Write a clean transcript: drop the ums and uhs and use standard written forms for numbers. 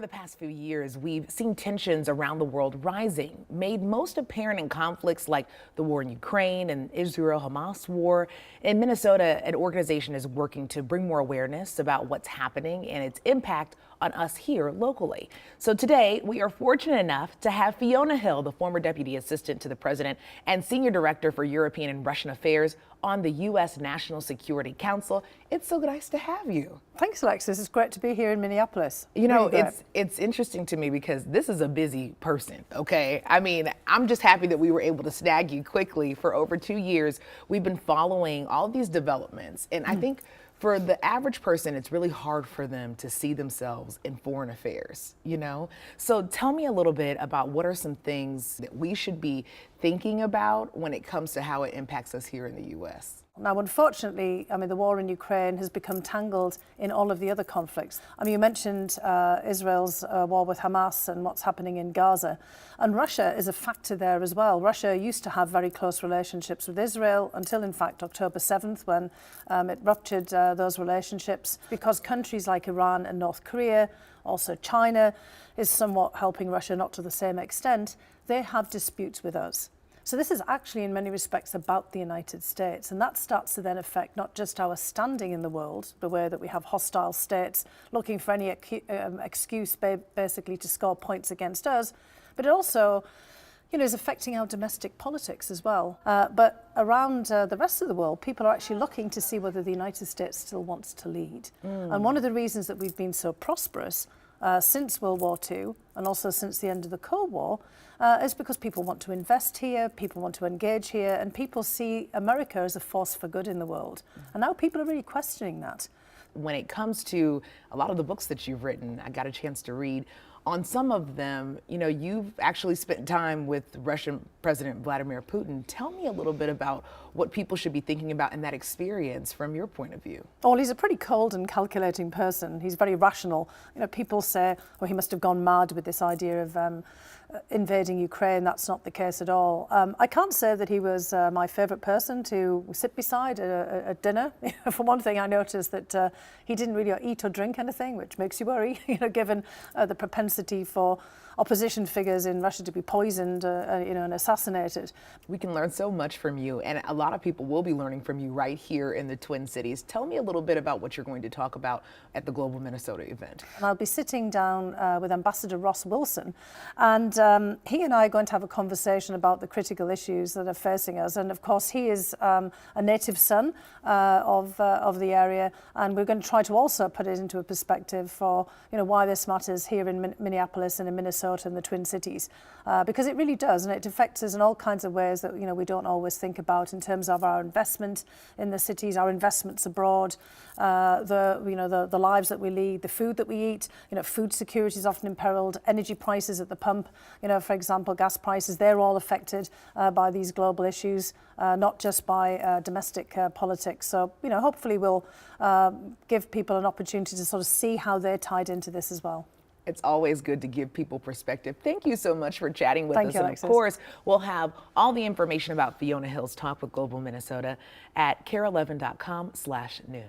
For the past few years, we've seen tensions around the world rising, made most apparent in conflicts like the war in Ukraine and Israel-Hamas war. In Minnesota, an organization is working to bring more awareness about what's happening and its impact on us here locally. So today, we are fortunate enough to have Fiona Hill, the former Deputy Assistant to the President and Senior Director for European and Russian Affairs on the U.S. National Security Council. It's so nice to have you. Thanks, Alexis. It's great to be here in Minneapolis. You know, it's interesting to me because this is a busy person, okay? I mean, I'm just happy that we were able to snag you quickly. For over 2 years, we've been following all these developments. And I think for the average person, it's really hard for them to see themselves in foreign affairs, you know? So tell me a little bit about what are some things that we should be thinking about when it comes to how it impacts us here in the U.S.? Now, unfortunately, the war in Ukraine has become tangled in all of the other conflicts. You mentioned Israel's war with Hamas and what's happening in Gaza. And Russia is a factor there as well. Russia used to have very close relationships with Israel until, in fact, October 7th, when it ruptured those relationships, because countries like Iran and North Korea, also China, is somewhat helping Russia, not to the same extent. They have disputes with us. So this is actually in many respects about the United States, and that starts to then affect not just our standing in the world, the way that we have hostile states looking for any excuse basically to score points against us, but it also is affecting our domestic politics as well. But around the rest of the world, people are actually looking to see whether the United States still wants to lead. And one of the reasons that we've been so prosperous since World War II and also since the end of the Cold War is because people want to invest here, people want to engage here, and people see America as a force for good in the world. And now people are really questioning that. When it comes to a lot of the books that you've written, I got a chance to read. On some of them, you've actually spent time with Russian President Vladimir Putin. Tell me a little bit about what people should be thinking about in that experience from your point of view. Well, he's a pretty cold and calculating person. He's very rational. People say, well, he must have gone mad with this idea of invading Ukraine. That's not the case at all. I can't say that he was my favourite person to sit beside at dinner. For one thing, I noticed that he didn't really eat or drink anything, which makes you worry, given the propensity for opposition figures in Russia to be poisoned, and assassinated. We can learn so much from you, and a lot of people will be learning from you right here in the Twin Cities. Tell me a little bit about what you're going to talk about at the Global Minnesota event. And I'll be sitting down with Ambassador Ross Wilson, and he and I are going to have a conversation about the critical issues that are facing us. And of course, he is a native son of the area, and we're going to try to also put it into a perspective for why this matters here in Minneapolis and in Minnesota and the Twin Cities, because it really does, and it affects us in all kinds of ways that we don't always think about in terms of our investment in the cities, our investments abroad, the lives that we lead, the food that we eat. Food security is often imperiled. Energy prices at the pump, for example, gas prices, they're all affected by these global issues, not just by domestic politics. So hopefully we'll give people an opportunity to sort of see how they're tied into this as well. It's always good to give people perspective. Thank you so much for chatting with us. Thank you, and of course, we'll have all the information about Fiona Hill's talk with Global Minnesota at kare11.com/noon.